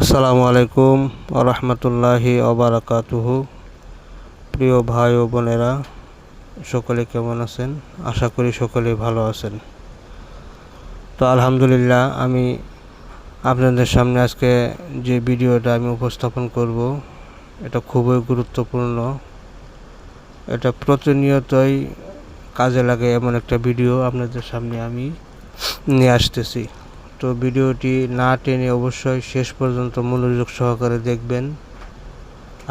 আসসালামু আলাইকুম রহমতুল্লাহি ওবারাকাতুহু। প্রিয় ভাই ও বোনেরা, সকলে কেমন আছেন? আশা করি সকলে ভালো আছেন। তো আলহামদুলিল্লাহ, আমি আপনাদের সামনে আজকে যে ভিডিওটা আমি উপস্থাপন করব, এটা খুবই গুরুত্বপূর্ণ। এটা প্রতিনিয়তই কাজে লাগে এমন একটা ভিডিও আপনাদের সামনে আমি নিয়ে আসতেছি। তো ভিডিওটি না টেনে অবশ্যই শেষ পর্যন্ত মনোযোগ সহকারে দেখবেন।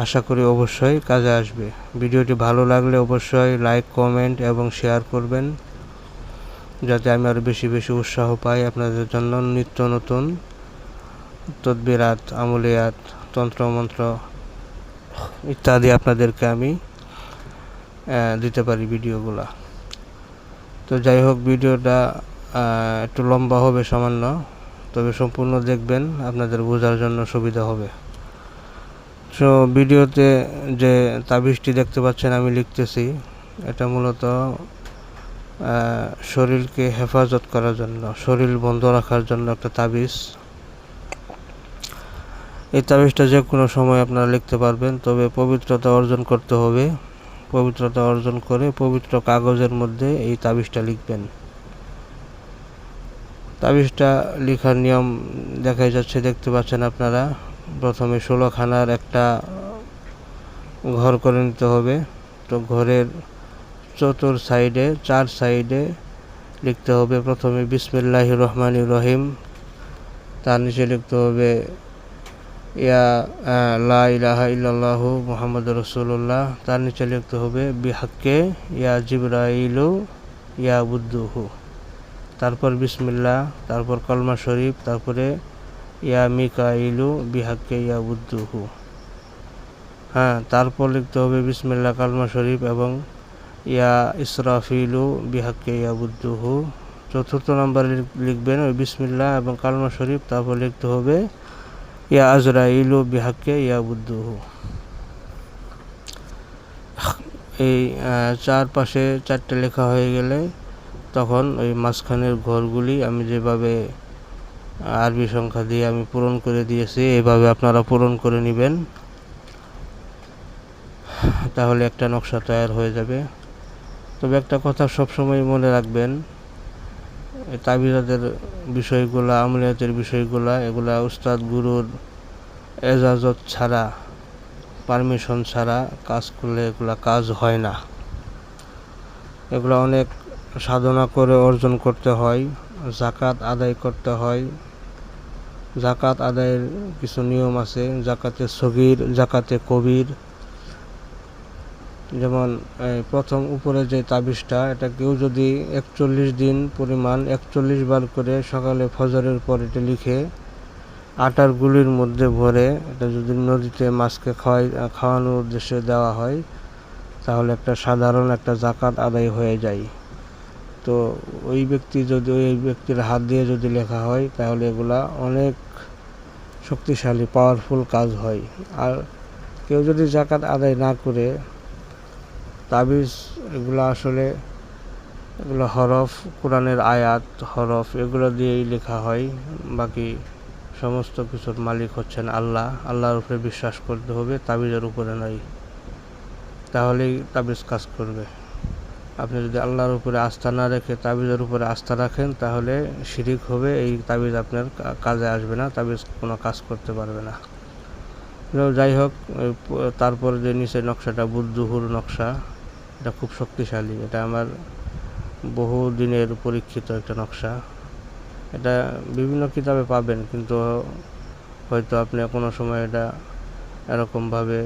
আশা করি অবশ্যই কাজে আসবে। ভিডিওটি ভালো লাগলে অবশ্যই লাইক, কমেন্ট এবং শেয়ার করবেন, যাতে আমি আরও বেশি বেশি উৎসাহ পাই আপনাদের জন্য নিত্য নতুন তদবিরাত, আমলিয়াত, তন্ত্রমন্ত্র ইত্যাদি আপনাদেরকে আমি দিতে পারি ভিডিওগুলা। তো যাই হোক, ভিডিওটা একটু লম্বা হবে সামান্য, তবে সম্পূর্ণ দেখবেন, আপনাদের বোঝার জন্য সুবিধা হবে। সো ভিডিওতে যে তাবিজটি দেখতে পাচ্ছেন আমি লিখতেছি, এটা মূলত শরীরকে হেফাজত করার জন্য, শরীর বন্ধ রাখার জন্য একটা তাবিজ। এই তাবিজটা যে কোনো সময় আপনারা লিখতে পারবেন, তবে পবিত্রতা অর্জন করতে হবে। পবিত্রতা অর্জন করে পবিত্র কাগজের মধ্যে এই তাবিজটা লিখবেন। তাবিজটা লেখার নিয়ম দেখাই যাচ্ছে, দেখতে পাচ্ছেন আপনারা। প্রথমে 16 খানার একটা ঘর করে নিতে হবে। তো ঘরের চতুর সাইডে, 4 সাইডে লিখতে হবে প্রথমে বিসমিল্লাহির রহমানির রহিম, তার নিচে লিখতে হবে লা ইলাহা ইল্লাল্লাহু মুহাম্মাদুর রাসূলুল্লাহ, তার নিচে লিখতে হবে বিহাক্কে ইয়া জিবরাইলু ইয়া বুদ্দুহু, তারপর বিসমিল্লাহ, তারপর কলমা শরীফ, তারপরে ইয়া মিকাইলু বিহাক্কে ইয়া বুদ্দুহু। তারপর লিখতে হবে বিসমিল্লাহ, কলমা শরীফ এবং ইয়া ইসরাফিলু বিহাক্কে ইয়া বুদ্দুহু। চতুর্থ নম্বরে লিখবেন ওই বিসমিল্লাহ এবং কলমা শরীফ, তারপর লিখতে হবে ইয়া আজরাইলু বিহাক্কে ইয়া বুদ্দুহু। এই চারপাশে 4টে লেখা হয়ে গেলে তখন ওই মাঝখানের ঘরগুলি আমি যেভাবে আরবি সংখ্যা দিয়ে আমি পূরণ করে দিয়েছি, এইভাবে আপনারা পূরণ করে নেবেন, তাহলে একটা নকশা তৈরি হয়ে যাবে। তবে একটা কথা সবসময় মনে রাখবেন, তাবিজাতের বিষয়গুলা, আমলিয়াতের বিষয়গুলা, এগুলা উস্তাদ গুরুর এজাজত ছাড়া, পারমিশন ছাড়া কাজ করলে এগুলা কাজ হয় না। এগুলো অনেক সাধনা করে অর্জন করতে হয়, যাকাত আদায় করতে হয়। যাকাত আদায়ের কিছু নিয়ম আছে, যাকাতে সগীর, যাকাতে কবির। যেমন প্রথম উপরে যে তাবিজটা, এটা কেউ যদি 41 দিন পরিমাণ 41 বার করে সকালে ফজরের পর এটা লিখে আটার গুলির মধ্যে ভরে এটা যদি নদীতে মাছকে খাওয়ানোর উদ্দেশ্যে দেওয়া হয়, তাহলে একটা সাধারণ একটা যাকাত আদায় হয়ে যায়। তো ওই ব্যক্তির হাত দিয়ে যদি লেখা হয়, তাহলে এগুলা অনেক শক্তিশালী, পাওয়ারফুল কাজ হয়। আর কেউ যদি যাকাত আদায় না করে, তাবিজ এগুলো আসলে এগুলো হরফ, কোরআনের আয়াত, হরফ, এগুলো দিয়েই লেখা হয়। বাকি সমস্ত কিছুর মালিক হচ্ছেন আল্লাহ। আল্লাহর উপরে বিশ্বাস করতে হবে, তাবিজের উপরে নয়, তাহলেই তাবিজ কাজ করবে। আপনি যদি আল্লাহর উপরে আস্থা না রেখে তাবিজের উপরে আস্থা রাখেন, তাহলে শিরিক হবে, এই তাবিজ আপনার কাজে আসবে না, তাবিজ কোনো কাজ করতে পারবে না। যাই হোক, তারপর যে নিচে নকশাটা বুদ্দুহুর নকশা, এটা খুব শক্তিশালী। এটা আমার বহু দিনের পরীক্ষিত একটা নকশা। এটা বিভিন্ন কিতাবে পাবেন, কিন্তু হয়তো আপনি কোনো সময় এটা এরকমভাবে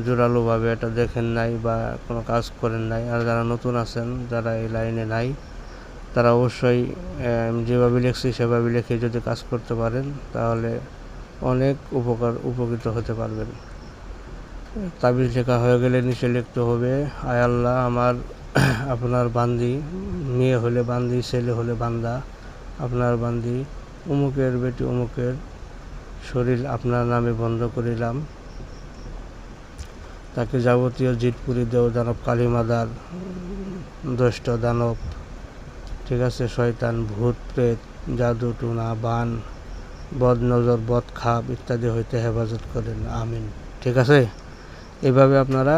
জোরালোভাবে এটা দেখেন নাই বা কোনো কাজ করেন নাই। আর যারা নতুন আছেন, যারা এই লাইনে নাই, তারা অবশ্যই যেভাবে লিখছি সেভাবে লিখে যদি কাজ করতে পারেন, তাহলে অনেক উপকৃত হতে পারবেন। তাবিজ লেখা হয়ে গেলে নিচে লিখতে হবে আয় আল্লাহ, আমার আপনার বান্দি, মেয়ে হলে বান্দি, ছেলে হলে বান্দা, আপনার বান্দি অমুকের বেটি অমুকের শরীর আপনার নামে বন্ধ করিলাম, তাকে যাবতীয় জিতপুরি দেও দানব, কালিমাদার, দুষ্ট দানব, ঠিক আছে, শয়তান, ভূত, প্রেত, জাদু, টুনা, বান, বদ নজর বদ খাপ ইত্যাদি হইতে হেফাজত করেন, আমিন। ঠিক আছে, এইভাবে আপনারা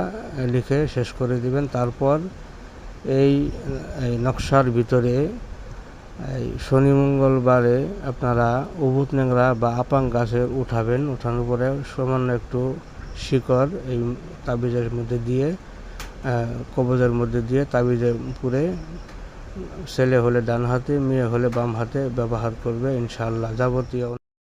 লিখে শেষ করে দিবেন। তারপর এই নকশার ভিতরে এই শনি মঙ্গলবারে আপনারা উবুত ন্যাংরা বা আপাং গাছে উঠাবেন। উঠানোর পরে সামান্য একটু শিকড় এই তাবিজের মধ্যে দিয়ে, কবজের মধ্যে দিয়ে তাবিজে পুরে ছেলে হলে ডান হাতে, মেয়ে হলে বাম হাতে ব্যবহার করবে ইনশাআল্লাহ। যাবতীয়